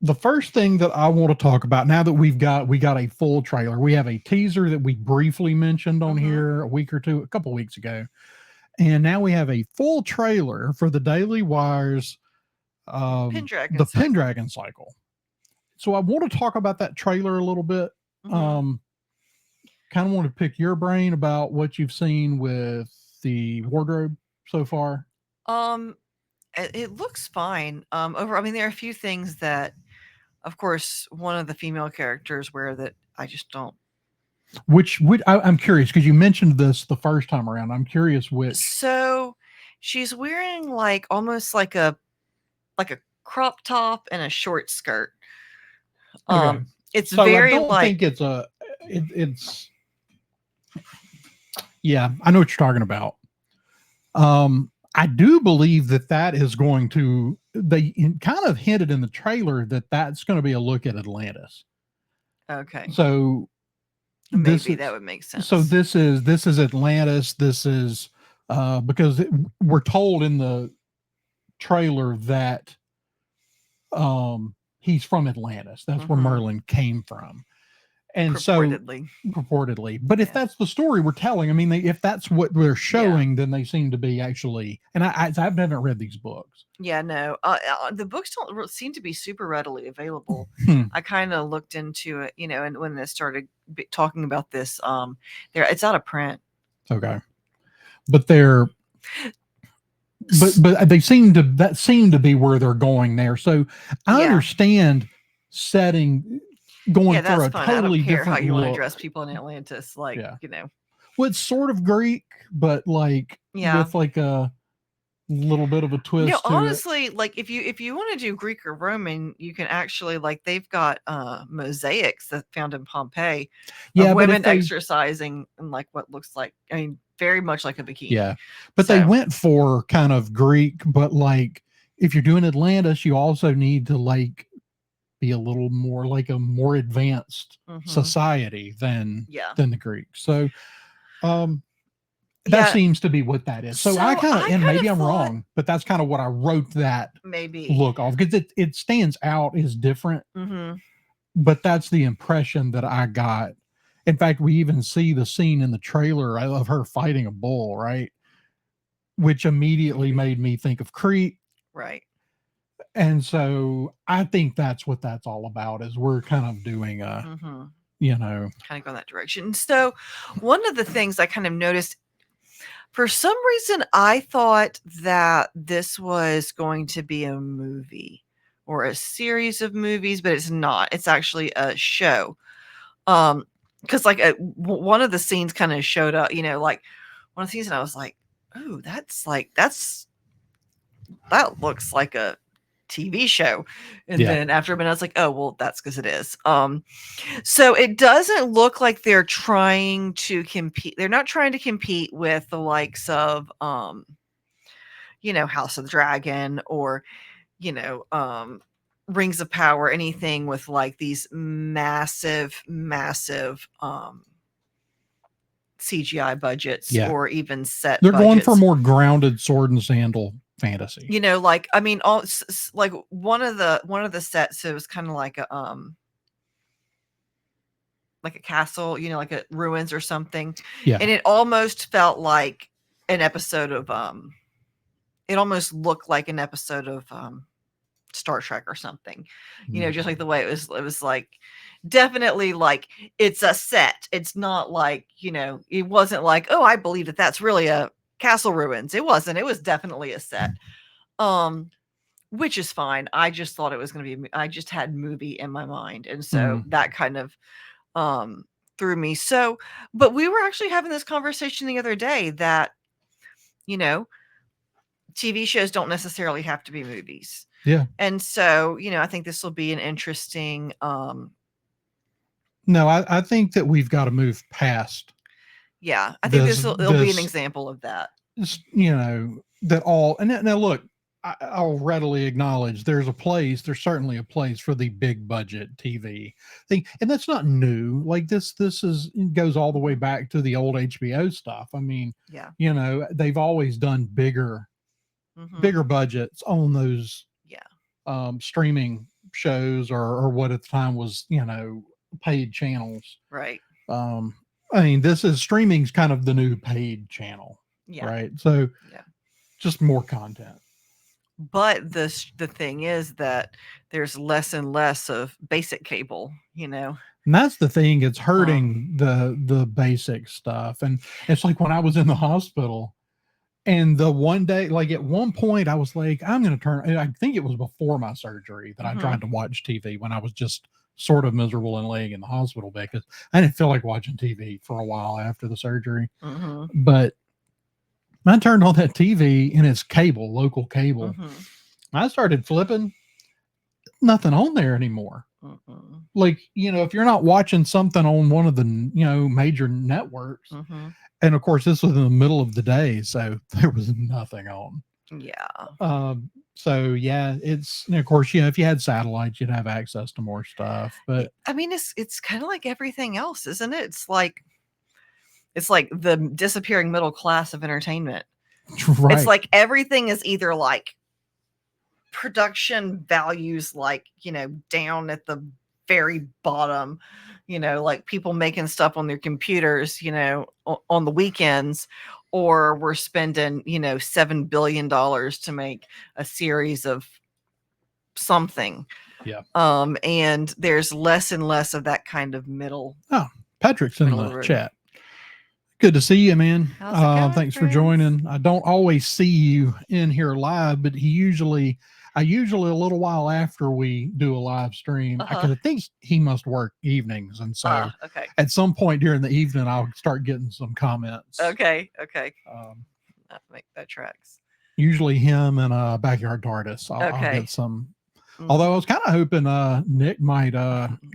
The first thing that I want to talk about now that we got a full trailer. We have a teaser that we briefly mentioned on Mm-hmm. here a couple weeks ago, and now we have a full trailer for the Daily Wire's Pendragon the Cycle. Pendragon Cycle. So I want to talk about that trailer a little bit. Mm-hmm. Um, Kind of want to pick your brain about what you've seen with the wardrobe so far. Um, it looks fine. I mean, there are a few things that, of course, one of the female characters wear that I just don't. I'm curious because you mentioned this the first time around. I'm curious which. So, she's wearing like almost like a crop top and a short skirt. Okay, It's so I very don't like think it's yeah. I know what you're talking about. I do believe that that is going to. Kind of hinted in the trailer that that's going to be a look at Atlantis. okay. So this Maybe that is would make sense. this is Atlantis. This is because we're told in the trailer that he's from Atlantis. That's where Mm-hmm. Merlin came from. And so Purportedly, purportedly, but if yeah, that's the story we're telling, I mean, if that's what they're yeah. showing, then they seem to be actually. And I haven't read these books. Yeah, no. The books don't seem to be super readily available. Hmm. I kind of looked into it, and when they started talking about this, there it's out of print. Okay, but they're S- but they seem to that seem to be where they're going there. So I yeah, understand setting yeah, going for that's a fine. I don't totally care how different you want to look. dress people in Atlantis. Like, Yeah. Well, it's sort of Greek, but like yeah. with like a little bit of a twist to it. Honestly, like if you want to do Greek or Roman, you can actually like they've got mosaics that found in Pompeii of Yeah, but if women they exercising in like what looks like, I mean, very much like a bikini. yeah, but they So went for kind of Greek, but like if you're doing Atlantis, you also need to like be a little more like a more advanced mhm. society Yeah. than the Greeks. So um that Yeah. seems to be what that is. So I So kind of I and kind maybe of I'm thought wrong, but that's kind of what I wrote that maybe. look off because it stands out as different, Mhm. but that's the impression that I got. In fact, we even see the scene in the trailer of her fighting a bull, right? Which immediately Maybe. made me think of Crete. Right. And so I think that's what that's all about is we're kind of doing Mhm. you know, Kind of go in that direction. So one of the things I kind of noticed, for some reason I thought that this was going to be a movie or a series of movies, but it's not. It's actually a show. Because like one of the scenes kind of showed up, like one of the scenes, and I was like, "Oh, that looks like a TV show." And yeah. then after a minute, I was like, "Oh, well, that's because it is." So it doesn't look like they're trying to compete. They're not trying to compete with the likes of, House of the Dragon or, you know, um, Rings of Power, anything with like these massive, massive CGI budgets Yeah. or even set They're going for budgets. more grounded sword and sandal fantasy. Like I mean, all like one of the sets, it was kind of like a castle, like a ruins or something, Yeah. and it almost felt like an episode of it almost looked like an episode of Star Trek or something. Just like the way it was like definitely like it's a set. It's not like, it wasn't like, "Oh, I believe that that's really a castle ruins." It wasn't. It was definitely a set. Um which is fine. I just thought it was going to be I just had movie in my mind, and so Mm. that kind of um threw me. So, but we were actually having this conversation the other day that, you know, TV shows don't necessarily have to be movies. Yeah. And so, I think this will be an interesting No, I think that we've got to move past yeah, I think this it'll be an this example of that. that all and now look, I'll readily acknowledge there's certainly a place for the big budget TV thing, and that's not new. Like this is goes all the way Mhm. back to the old HBO stuff. I mean, Yeah. they've always done bigger Mhm. budgets on those Yeah. streaming shows or what at the time was, paid channels. Right. Um, I mean, this is streaming's kind of the new paid channel, Yeah. right? So Yeah. just more content. But the thing is that there's less and less of basic cable, And that's the thing, it's Um, hurting the basic stuff. And it's like when I was in the hospital and the one day, like at one point I was like, I'm gonna turn, and I think it was before my surgery that I tried to watch TV when I was just sort of miserable and laying in the hospital bed because I didn't feel like watching TV for a while after the surgery. mhm, But I turned on that TV and it's cable, local cable. mhm, I started flipping, nothing on there anymore. mhm, Like, if you're not watching something on one of the, major networks, mhm. and of course, this was in the middle of the day, so there was nothing on. Yeah. So yeah, it's, and of course, if you had satellites, you'd have access to more stuff. But I mean, it's kind of like everything else, isn't it? It's like the disappearing middle class of entertainment. right, It's like everything is either like production values, like, down at the very bottom, like people making stuff on their computers, on the weekends, or we're spending, $7 billion to make a series of something. yeah. And there's less and less of that kind of Oh, Patrick's in middle of the the road. chat. Good to see you, man. How's it going, Thanks for friends? joining. I don't always see you in here live, but I usually a little while after we do a live stream, because I think he must work evenings, and so Okay. at some point during the evening, I'll start getting some comments. Okay. That tracks. Usually him and Backyard TARDIS. I'll Okay. get some. Although I was kind of hoping Nick might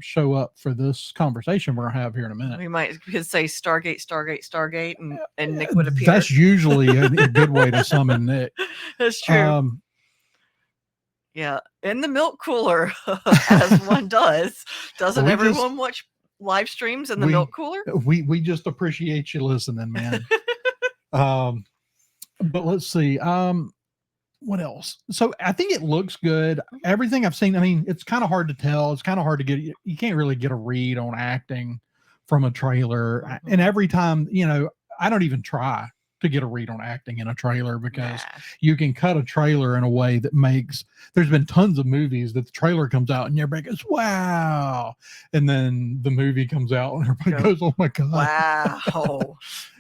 show up for this conversation we're gonna have here in a minute. We could say Stargate, Stargate, Stargate, and Nick would appear. That's usually a good way to summon Nick. That's true. Yeah, in the milk cooler, as one does. Doesn't everyone watch live streams in the milk cooler? We just appreciate you listening, man. But let's see. What else? So I think it looks good. Everything I've seen, I mean, it's kind of hard to tell. It's kind of hard to get, you can't really get a read on acting from a trailer. And every time, I don't even try to get a read on acting in a trailer because you can cut a trailer in a way that makes, there's been tons of movies that the trailer comes out and everybody goes, wow. And then the movie comes out and everybody goes, oh my God. Wow.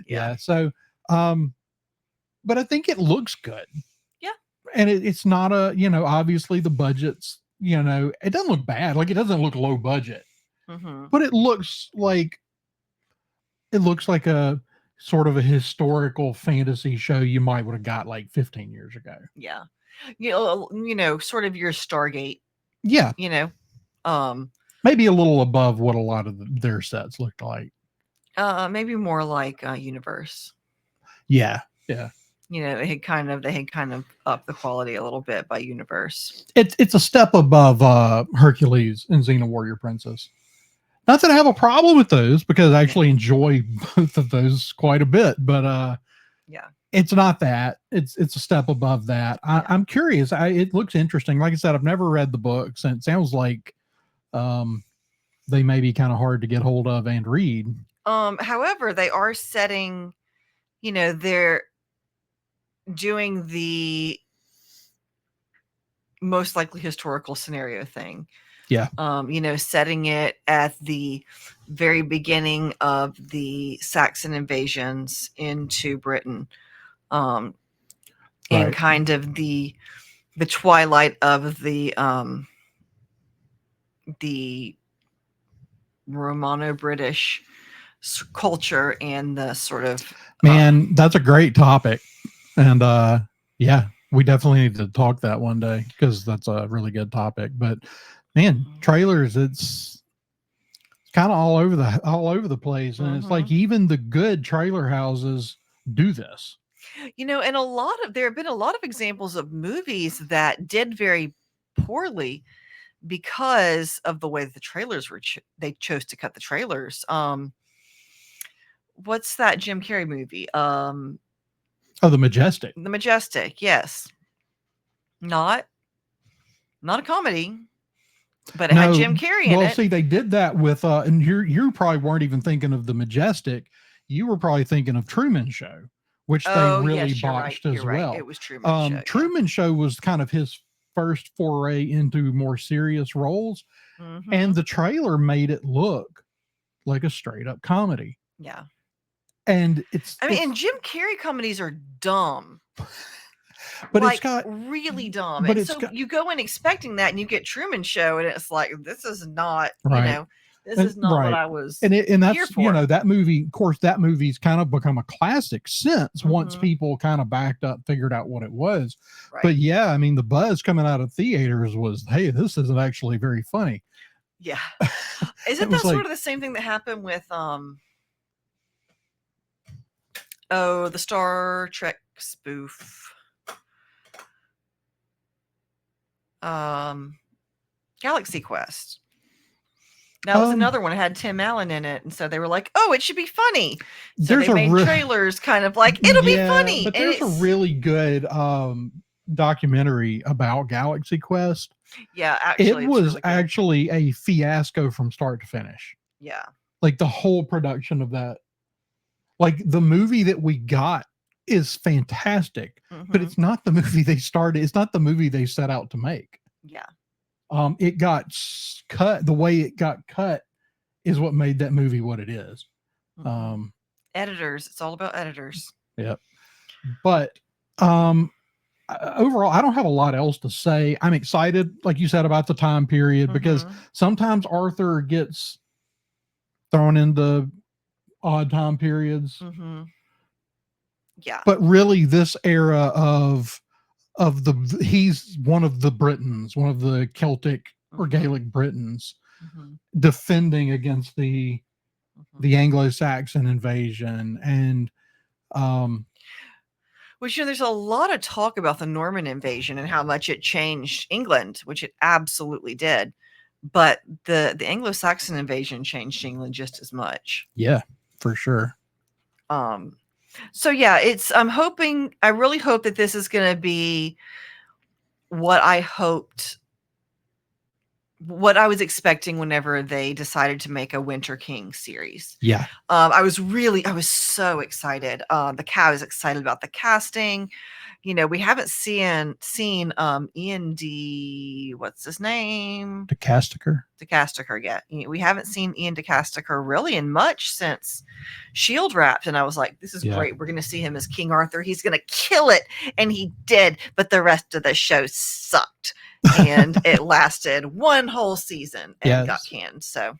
Yeah. So, but I think it looks good. And it's not obviously the budget's, it doesn't look bad. Like it doesn't look low budget, but it looks like a sort of a historical fantasy show you might would have got like 15 years ago. Yeah. Sort of your Stargate. Yeah. Maybe a little above what a lot of their sets looked like. Maybe more like Universe. Yeah. Yeah. They had kind of upped the quality a little bit by Universe. It's a step above Hercules and Xena Warrior Princess. Not that I have a problem with those because I actually enjoy both of those quite a bit, but it's not that. It's a step above that. I'm curious. It looks interesting. Like I said, I've never read the books, and it sounds like they may be kind of hard to get hold of and read. However, they are setting, they're doing the most likely historical scenario thing. Yeah. Setting it at the very beginning of the Saxon invasions into Britain. And kind of the twilight of the Romano-British culture and the sort of man, that's a great topic. And we definitely need to talk that one day because that's a really good topic. But man, trailers, it's kind of all over the place. And it's like even the good trailer houses do this. And there have been a lot of examples of movies that did very poorly because of the way the trailers were they chose to cut the trailers. What's that Jim Carrey movie? The Majestic. The Majestic, yes. Not a comedy. But it had No, Jim Carrey in well, it. see, they did that with, and you probably weren't even thinking of the Majestic. You were probably thinking of Truman Show, which they Oh really yes, you're right. botched You're as right. It well. was Truman Show. Yeah. Truman Show was kind of his first foray into more serious roles, and Mm-hmm. the trailer made it look like a straight up comedy. Yeah. And I mean, and Jim Carrey comedies are dumb. but it's Like got, really dumb. but And it's so got you go in expecting that and you get Truman Show and it's like, this is not, right. this is not what Right. I was And here that's, for. that movie, of course, that movie's kind of become a classic since once Mm-hmm. people kind of backed up, figured out what it was. Right. But yeah, I mean, the buzz coming out of theaters was, hey, this isn't actually very funny. Yeah. It Isn't was that like, sort of the same thing that happened with the Star Trek spoof? Galaxy Quest. That was another one. It had Tim Allen in it, and so they were like, "Oh, it should be funny." So there's they a made trailers kind of like it'll be funny. but And there's a really good documentary about Galaxy Quest. yeah, It actually, it's was really good. actually a fiasco from start to finish. Yeah. Like the whole production of that. Like the movie that we got is fantastic, but it's not the movie they started. It's not the movie they set out to make. Yeah. It got cut. The way it got cut is what made that movie what it is. Editors. It's all about editors. Yep. But overall, I don't have a lot else to say. I'm excited, like you said, about the time period because sometimes Arthur gets thrown into odd time periods. Yeah. But really, this era of he's one of the Britons, one of the Celtic or Gaelic Britons, defending against the Anglo-Saxon invasion. And which, there's a lot of talk about the Norman invasion and how much it changed England, which it absolutely did. But the Anglo-Saxon invasion changed England just as much. Yeah, for sure. So yeah, I really hope that this is going to be what I was expecting whenever they decided to make a Winter King series. Yeah. I was so excited. I was excited about the casting. We haven't seen Ian what's his name? DeCasticker yet. We haven't seen Ian DeCasticker really in much since Shield Wrapped, and I was like, this is great. We're going to see him as King Arthur. He's going to kill it, and he did. But the rest of the show sucked, and it lasted one whole season and got canned. So